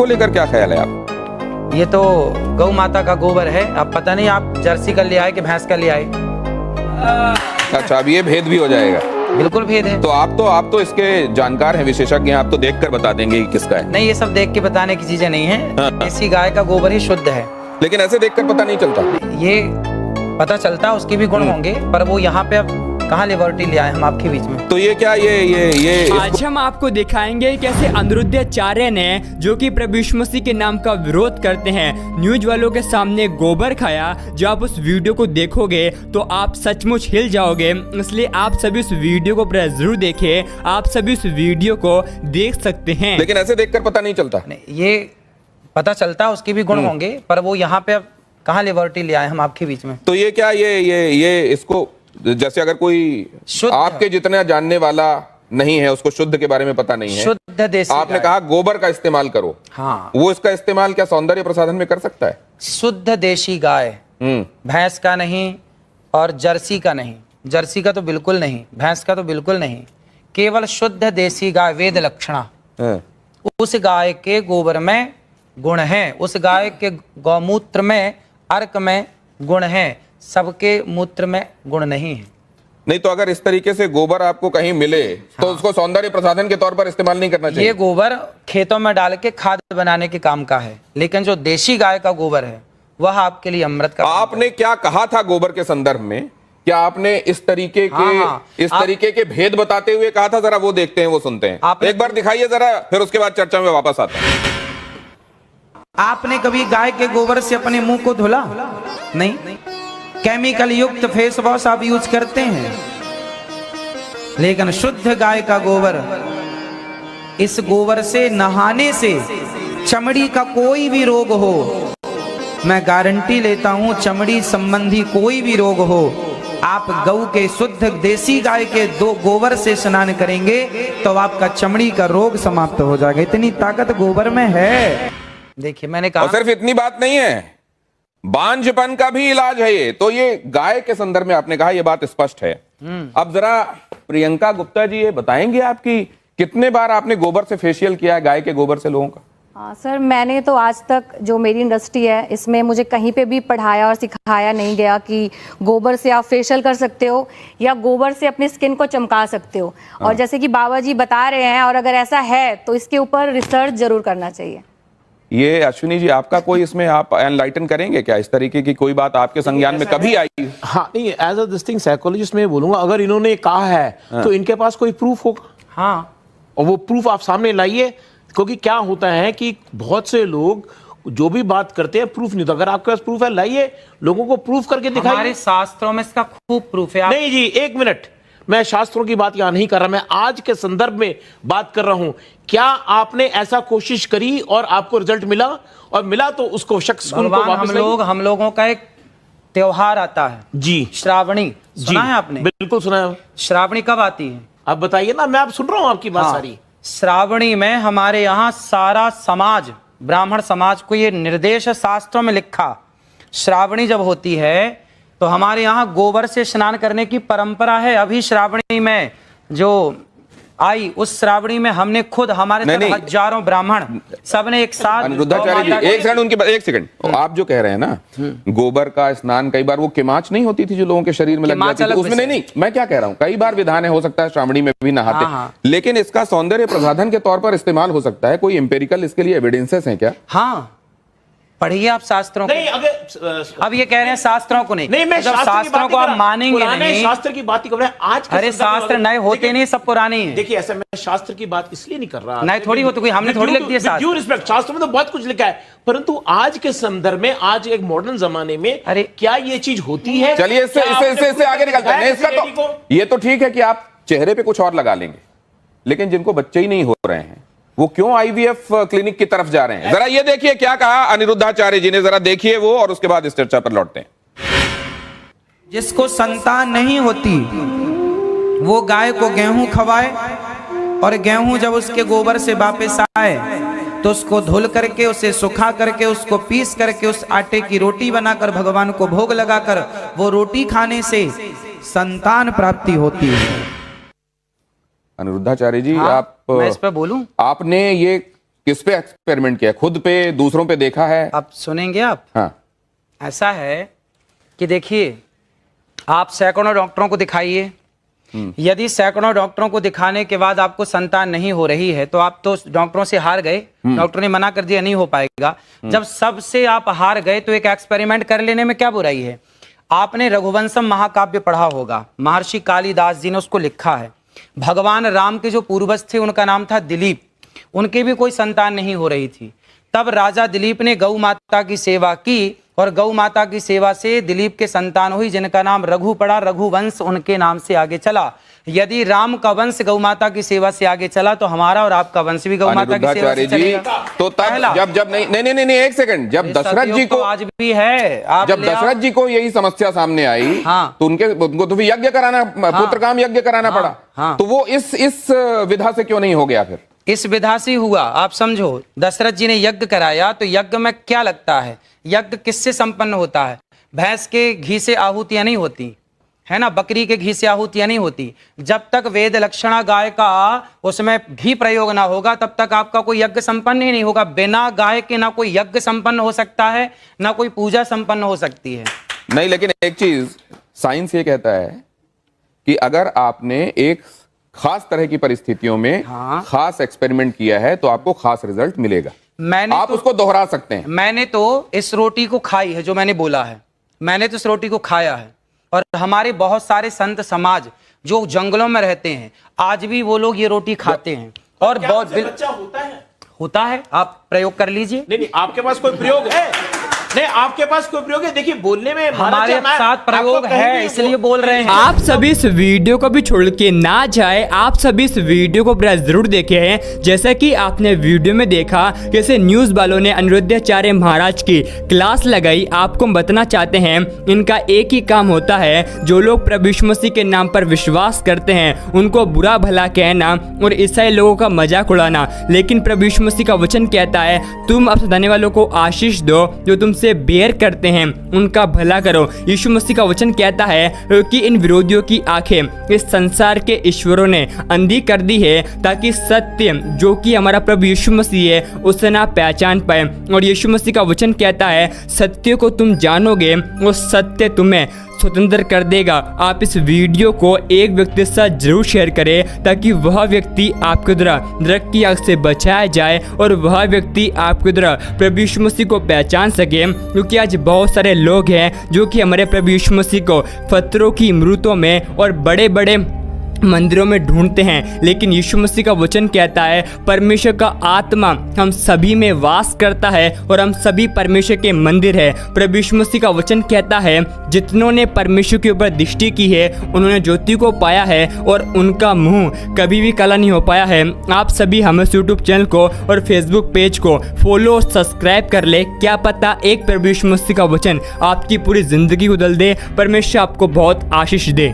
को लेकर क्या ख्याल है आप? ये तो गौ माता का गोबर है। अब पता नहीं आप जर्सी का ले आए कि भैंस का ले आए। अच्छा, अब ये भेद भी हो जाएगा? बिल्कुल भेद है। तो आप तो इसके जानकार हैं, विशेषज्ञ हैं, आप तो देखकर बता देंगे कि किसका है। नहीं, ये सब देख के बताने की चीजें नहीं है। हाँ। देसी गाय का गोबर ही शुद्ध है। लेकिन ऐसे देखकर पता नहीं चलता। ये पता चलता उसके भी गुण होंगे, पर वो यहाँ पे अब कहाँ लिबर्टी ले आए हम आपके बीच में। तो ये क्या ये आज हम आपको दिखाएंगे कैसे अनिरुद्धाचार्य ने, जो कि प्रभु यीशु मसीह के नाम का विरोध करते हैं, न्यूज वालों के सामने गोबर खाया। जो आप उस वीडियो को देखोगे तो आप सचमुच हिल जाओगे। इसलिए आप सभी उस वीडियो को पूरा जरूर देखें। आप सभी उस वीडियो को देख सकते हैं। लेकिन ऐसे देखकर पता नहीं चलता। ये पता चलता उसके भी गुण होंगे, पर वो यहाँ पे अब कहाँ लिबर्टी ले आए हम आपके बीच में। तो ये क्या ये इसको, जैसे अगर कोई आपके जितना जानने वाला नहीं है, उसको शुद्ध के बारे में पता नहीं है, शुद्ध देसी आपने कहा गोबर का इस्तेमाल करो। हाँ, वो इसका इस्तेमाल क्या सौंदर्य प्रसाधन में कर सकता है? शुद्ध देशी गाय, भैंस का नहीं और जर्सी का नहीं। जर्सी का तो बिल्कुल नहीं, भैंस का तो बिल्कुल नहीं, केवल शुद्ध देसी गाय वेद लक्षणा। उस गाय के गोबर में गुण है, उस गाय के गौमूत्र में, अर्क में गुण है, सबके मूत्र में गुण नहीं है। नहीं तो अगर इस तरीके से गोबर आपको कहीं मिले तो उसको सौंदर्य प्रसाधन के तौर पर इस्तेमाल नहीं करना चाहिए। ये गोबर खेतों में डाल के खाद बनाने के काम का है, लेकिन जो देशी गाय का गोबर है वह आपके लिए अमृत का। आपने क्या कहा था गोबर के संदर्भ में? क्या आपने इस तरीके के इस तरीके के भेद बताते हुए कहा था? जरा वो देखते हैं, वो सुनते हैं। एक बार दिखाइए जरा, फिर उसके बाद चर्चा में वापस आता है। आपने कभी गाय के गोबर से अपने मुंह को धुला? नहीं। केमिकल युक्त फेस वॉश आप यूज करते हैं, लेकिन शुद्ध गाय का गोबर, इस गोबर से नहाने से चमड़ी का कोई भी रोग हो, मैं गारंटी लेता हूं, चमड़ी संबंधी कोई भी रोग हो, आप गौ के शुद्ध देसी गाय के दो गोबर से स्नान करेंगे तो आपका चमड़ी का रोग समाप्त हो जाएगा। इतनी ताकत गोबर में है। देखिए, मैंने कहा, और सिर्फ इतनी बात नहीं है, बांझपन का भी इलाज है ये। तो ये गाय के संदर्भ में आपने कहा, ये बात स्पष्ट है। अब जरा प्रियंका गुप्ता जी ये बताएंगे आपकी कितने बार आपने गोबर से फेशियल किया है, गाय के गोबर से लोगों का? हाँ सर, मैंने तो आज तक, जो मेरी इंडस्ट्री है, इसमें मुझे कहीं पे भी पढ़ाया और सिखाया नहीं गया कि गोबर से आप फेशियल कर सकते हो या गोबर से अपनी स्किन को चमका सकते हो। और जैसे कि बाबा जी बता रहे हैं, और अगर ऐसा है तो इसके ऊपर रिसर्च जरूर करना चाहिए। ये अश्विनी जी, आपका कोई इसमें आप एनलाइटन करेंगे क्या? इस तरीके की कोई बात आपके संज्ञान में कभी आई? हाँ, नहीं, as a this thing psychologist मैं बोलूंगा, अगर इन्होंने कहा है तो इनके पास कोई प्रूफ होगा। हाँ, और वो प्रूफ आप सामने लाइए, क्योंकि क्या होता है कि बहुत से लोग जो भी बात करते हैं प्रूफ नहीं होता। अगर आपके पास प्रूफ है, लाइए, लोगों को प्रूफ करके दिखाइए। हमारे शास्त्रों में इसका खूब प्रूफ है। नहीं जी, एक मिनट, मैं शास्त्रों की बात यहां नहीं कर रहा, मैं आज के संदर्भ में बात कर रहा हूं। क्या आपने ऐसा कोशिश करी और आपको रिजल्ट मिला? और मिला तो उसको शख्स को वापस हम लोगों का एक त्योहार आता है जी, श्रावणी। सुना है आपने? बिल्कुल सुना है। श्रावणी कब आती है? आप बताइए ना, मैं आप सुन रहा हूं आपकी बात सारी। श्रावणी में हमारे यहाँ सारा समाज, ब्राह्मण समाज को ये निर्देश शास्त्रों में लिखा, श्रावणी जब होती है तो हमारे यहाँ गोबर से स्नान करने की परंपरा है। अभी श्रावणी में जो आई, उस श्रावणी में हमने खुद, हमारे साथ हजारों ब्राह्मण सबने एक साथ। अनिरुद्धाचार्य जी, एक सेकंड, आप जो कह रहे हैं ना, गोबर का स्नान, कई बार वो किमाच नहीं होती थी जो लोगों के शरीर में लग जाती थी, उसमें नहीं, मैं क्या कह रहा हूँ, कई बार विधान है, हो सकता है श्रावणी में भी नहाते, लेकिन इसका सौंदर्य प्रसाधन के तौर पर इस्तेमाल हो सकता है। कोई एम्पेरिकल इसके लिए एविडेंसेस हैं क्या? हाँ, पढ़िए आप शास्त्रों नहीं, को। अगर अब ये कह रहे हैं शास्त्रों को नहीं, मैं शास्त्रों को आप मानेंगे नहीं। शास्त्र की बात ही कर रहे हैं आज। अरे शास्त्र नए होते नहीं, सब पुराने हैं। देखिए, ऐसा मैं शास्त्र की बात इसलिए नहीं कर रहा, नहीं थोड़ी होती, कोई हमने थोड़ी लिख दिया शास्त्र। रिस्पेक्ट, शास्त्र में तो बहुत कुछ लिखा है, परंतु आज के संदर्भ में, आज एक मॉडर्न जमाने में, अरे क्या ये चीज होती है? चलिए इससे आगे निकलते हैं। इसका तो ये तो ठीक है कि आप चेहरे पे कुछ और लगा लेंगे, लेकिन जिनको बच्चे ही नहीं हो रहे हैं वो क्यों आईवीएफ क्लिनिक की तरफ जा रहे हैं? जरा ये देखिए क्या कहा अनिरुद्धाचार्य जी ने, जरा देखिए वो, और उसके बाद इस चर्चा पर लौटते हैं। जिसको संतान नहीं होती वो गाय को गेहूं खवाए, और गेहूं जब उसके गोबर से वापस आए तो उसको धुल करके, उसे सुखा करके, उसको पीस करके, उस आटे की रोटी बनाकर भगवान को भोग लगाकर, वो रोटी खाने से संतान प्राप्ति होती है। अनिरुद्धाचार्य जी, हाँ, आप, मैं इस पर बोलूं? आपने ये किस पे एक्सपेरिमेंट किया? खुद पे, दूसरों पे देखा है? अब सुनेंगे आप? हाँ। ऐसा है कि देखिए, आप सैकड़ों डॉक्टरों को दिखाइए, यदि सैकड़ों डॉक्टरों को दिखाने के बाद आपको संतान नहीं हो रही है तो आप तो डॉक्टरों से हार गए, डॉक्टर ने मना कर दिया नहीं हो पाएगा। जब सबसे आप हार गए तो एक एक्सपेरिमेंट कर लेने में क्या बुराई है? आपने रघुवंशम महाकाव्य पढ़ा होगा, महर्षि कालिदास जी ने उसको लिखा है। भगवान राम के जो पूर्वज थे उनका नाम था दिलीप, उनके भी कोई संतान नहीं हो रही थी। तब राजा दिलीप ने गौ माता की सेवा की और गौ माता की सेवा से दिलीप के संतान हुई जिनका नाम रघु पड़ा, रघुवंश उनके नाम से आगे चला। यदि राम का वंश गौ माता की सेवा से आगे चला तो हमारा और आपका वंश भी गौ माता की सेवा से चलेगा। तो तब जब नहीं एक सेकंड, जब दशरथ जी को आज भी है, आप जब दशरथ जी को यही समस्या सामने आई, हाँ, तो उनको तो भी यज्ञ कराना, पुत्र काम यज्ञ कराना पड़ा। हाँ, तो वो इस विधा से क्यों नहीं हो गया? फिर इस विधा से हुआ। आप समझो, दशरथ जी ने यज्ञ कराया तो यज्ञ में क्या लगता है? यज्ञ किससे संपन्न होता है? भैंस के घी से आहुतियां नहीं होती है ना, बकरी के घी से आहुतियां नहीं होती। जब तक वेद लक्षणा गाय का उसमें घी प्रयोग ना होगा तब तक आपका कोई यज्ञ संपन्न ही नहीं होगा। बिना गाय के ना कोई यज्ञ संपन्न हो सकता है, ना कोई पूजा संपन्न हो सकती है। नहीं, लेकिन एक चीज साइंस ये कहता है कि अगर आपने एक खास तरह की परिस्थितियों में खास एक्सपेरिमेंट किया है तो आपको खास रिजल्ट मिलेगा। आप उसको दोहरा सकते हैं। मैंने तो इस रोटी को खाई है, जो मैंने बोला है, मैंने तो इस रोटी को खाया है। और हमारे बहुत सारे संत समाज जो जंगलों में रहते हैं आज भी वो लोग ये रोटी खाते हैं। और बहुत बच्चा होता है, आप प्रयोग कर लीजिए। नहीं, आपके पास कोई प्रयोग है? नहीं, आपके पास कोई प्रयोग है? देखिए, बोलने में हमारे साथ प्रयोग है, इसलिए बोल रहे हैं। आप सभी इस वीडियो को भी छोड़ के ना जाए, आप सभी इस वीडियो को पूरा जरूर देखे हैं। जैसा कि आपने वीडियो में देखा कैसे न्यूज वालों ने अनिरुद्धाचार्य महाराज की क्लास लगाई। आपको हम बताना चाहते हैं, इनका एक ही काम होता है, जो लोग प्रभु यीशु मसीह के नाम पर विश्वास करते हैं उनको बुरा भला कहना और ईसाई लोगों का मजाक उड़ाना। लेकिन प्रभु यीशु मसीह का वचन कहता है, तुम अपने सताने वालों को आशीष दो, जो तुमसे बेर करते हैं उनका भला करो। यीशु मसीह का वचन कहता है कि इन विरोधियों की आंखें इस संसार के ईश्वरों ने अंधी कर दी है, ताकि सत्य जो कि हमारा प्रभु यीशु मसीह है उसे ना पहचान पाए। और यीशु मसीह का वचन कहता है, सत्य को तुम जानोगे और सत्य तुम्हें स्वतंत्र कर देगा। आप इस वीडियो को एक व्यक्ति के साथ जरूर शेयर करें ताकि वह व्यक्ति आपके द्वारा नरक की आग से बचाया जाए और वह व्यक्ति आपके द्वारा प्रभु यीशु मसीह को पहचान सके। क्योंकि आज बहुत सारे लोग हैं जो कि हमारे प्रभु यीशु मसीह को पत्थरों की इमारतों में और बड़े बड़े मंदिरों में ढूंढते हैं, लेकिन यीशु मसीह का वचन कहता है परमेश्वर का आत्मा हम सभी में वास करता है और हम सभी परमेश्वर के मंदिर है। प्रभु यीशु मसीह का वचन कहता है जितनों ने परमेश्वर के ऊपर दृष्टि की है उन्होंने ज्योति को पाया है और उनका मुंह कभी भी काला नहीं हो पाया है। आप सभी हमें यूट्यूब चैनल को और फेसबुक पेज को फॉलो और सब्सक्राइब कर ले। क्या पता एक प्रभु यीशु मसीह का वचन आपकी पूरी जिंदगी बदल दे। परमेश्वर आपको बहुत आशीष दे।